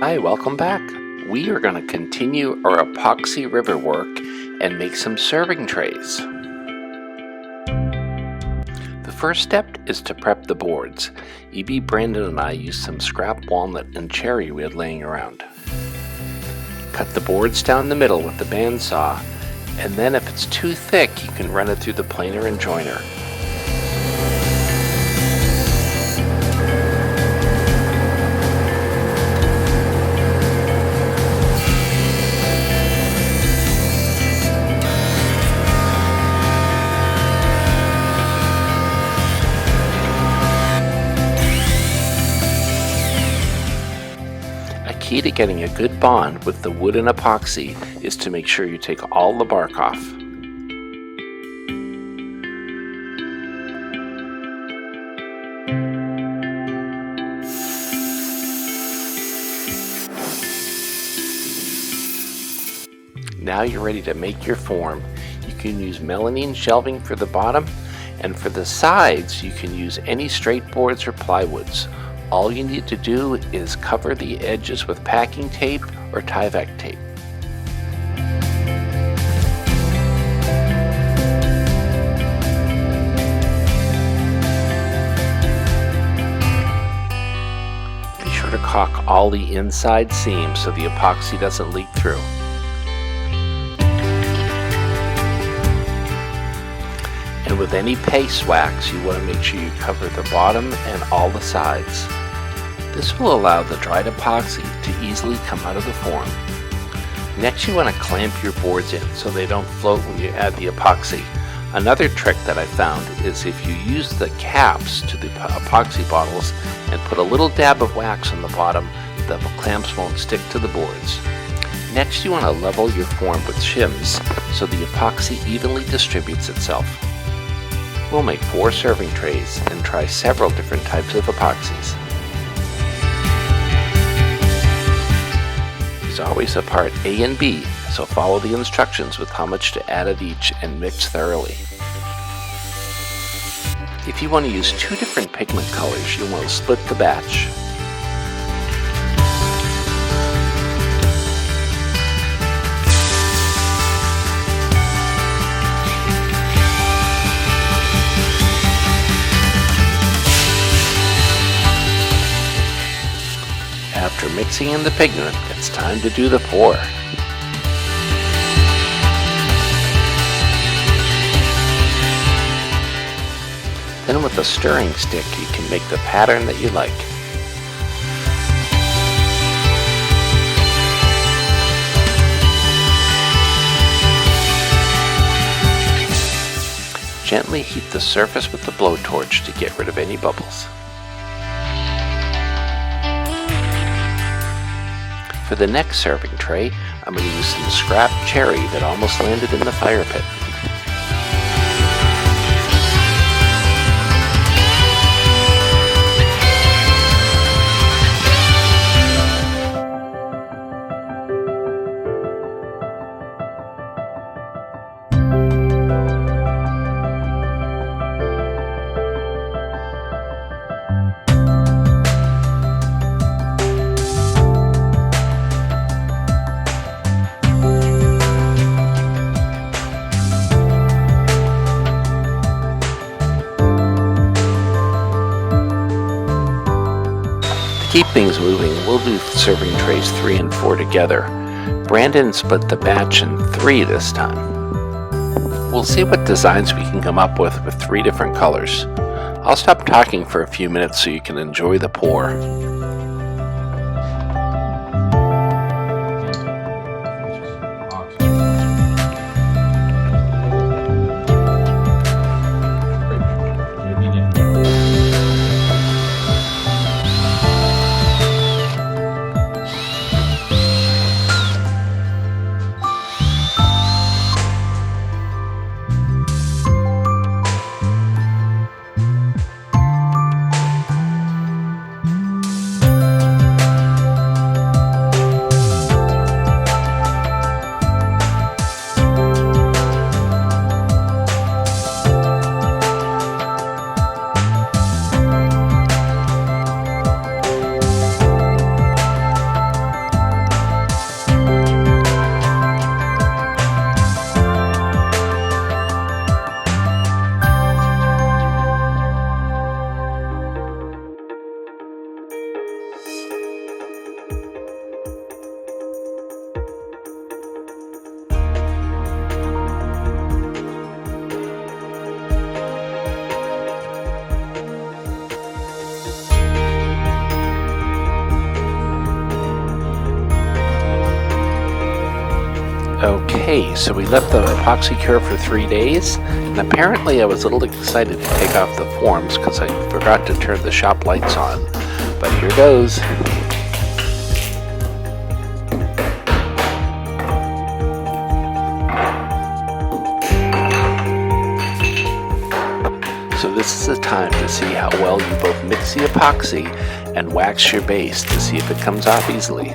Hi, welcome back. We are going to continue our epoxy river work and make some serving trays. The first step is to prep the boards. E.B., Brandon, and I used some scrap walnut and cherry we had laying around. Cut the boards down the middle with the bandsaw, and then if it's too thick, you can run it through the planer and joiner. Key to getting a good bond with the wood and epoxy is to make sure you take all the bark off. Now you're ready to make your form. You can use melamine shelving for the bottom, and for the sides you can use any straight boards or plywoods. All you need to do is cover the edges with packing tape or Tyvek tape. Be sure to caulk all the inside seams so the epoxy doesn't leak through. And with any paste wax, you want to make sure you cover the bottom and all the sides. This will allow the dried epoxy to easily come out of the form. Next, you want to clamp your boards in so they don't float when you add the epoxy. Another trick that I found is if you use the caps to the epoxy bottles and put a little dab of wax on the bottom, the clamps won't stick to the boards. Next, you want to level your form with shims so the epoxy evenly distributes itself. We'll make 4 serving trays and try several different types of epoxies. There's always a part A and B, so follow the instructions with how much to add of each and mix thoroughly. If you want to use 2 different pigment colors, you'll want to split the batch. After mixing in the pigment, it's time to do the pour. Then with a stirring stick, you can make the pattern that you like. Gently heat the surface with the blowtorch to get rid of any bubbles. For the next serving tray, I'm going to use some scrap cherry that almost landed in the fire pit. To keep things moving, we'll do serving trays 3 and 4 together. Brandon split the batch in 3 this time. We'll see what designs we can come up with 3 different colors. I'll stop talking for a few minutes so you can enjoy the pour. Okay, so we let the epoxy cure for 3 days, and apparently I was a little excited to take off the forms because I forgot to turn the shop lights on. But here goes. So this is the time to see how well you both mix the epoxy and wax your base to see if it comes off easily.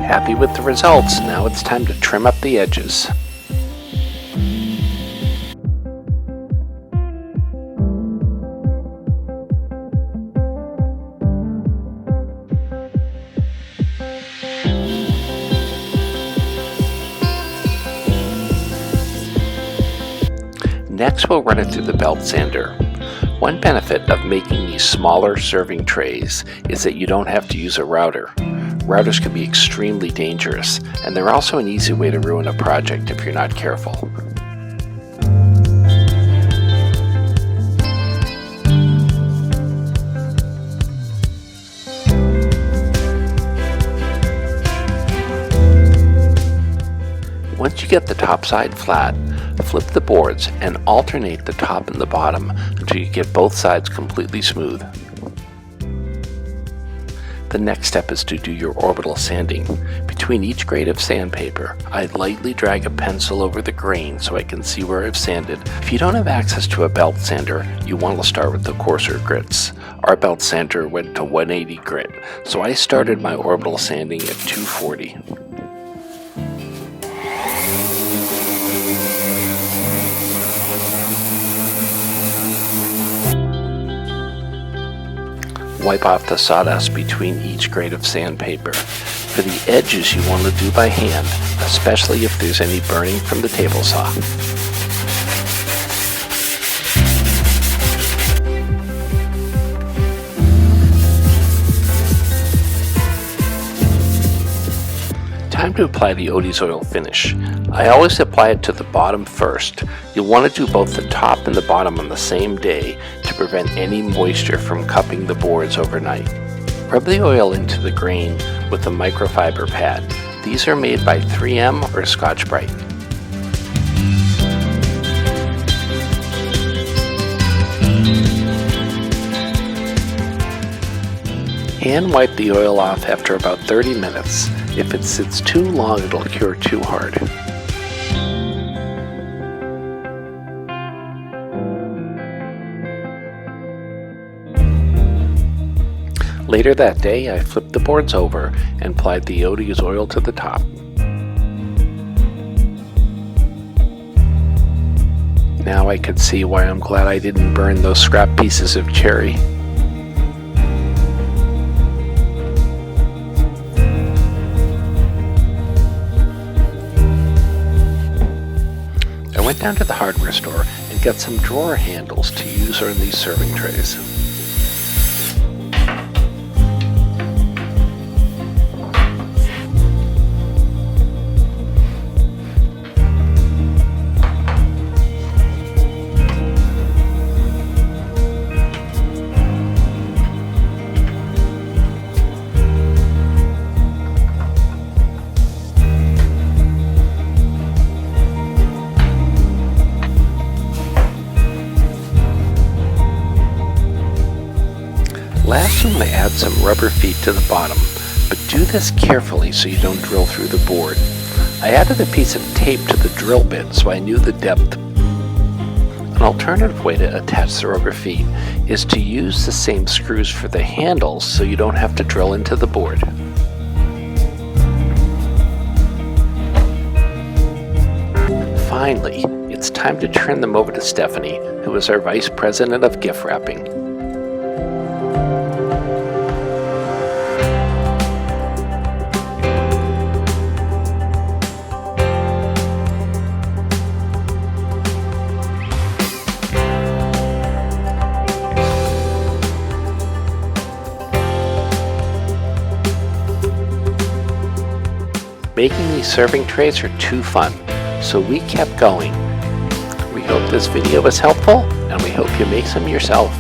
Happy with the results, now it's time to trim up the edges. Next we'll run it through the belt sander. One benefit of making these smaller serving trays is that you don't have to use a router. Routers can be extremely dangerous, and they're also an easy way to ruin a project if you're not careful. Once you get the top side flat, flip the boards and alternate the top and the bottom until you get both sides completely smooth. The next step is to do your orbital sanding. Between each grade of sandpaper, I lightly drag a pencil over the grain so I can see where I've sanded. If you don't have access to a belt sander, you want to start with the coarser grits. Our belt sander went to 180 grit, so I started my orbital sanding at 240. Wipe off the sawdust between each grade of sandpaper. For the edges you want to do by hand, especially if there's any burning from the table saw. Time to apply the Odie's oil finish. I always apply it to the bottom first. You'll want to do both the top and the bottom on the same day to prevent any moisture from cupping the boards overnight. Rub the oil into the grain with a microfiber pad. These are made by 3M or Scotch-Brite. Hand wipe the oil off after about 30 minutes. If it sits too long, it'll cure too hard. Later that day, I flipped the boards over and applied the Odie's oil to the top. Now I could see why I'm glad I didn't burn those scrap pieces of cherry. I went down to the hardware store and got some drawer handles to use on these serving trays. Last, I'm going to add some rubber feet to the bottom, but do this carefully so you don't drill through the board. I added a piece of tape to the drill bit so I knew the depth. An alternative way to attach the rubber feet is to use the same screws for the handles so you don't have to drill into the board. Finally, it's time to turn them over to Stephanie, who is our Vice President of Gift Wrapping. Making these serving trays are too fun, so we kept going. We hope this video was helpful, and we hope you make some yourself.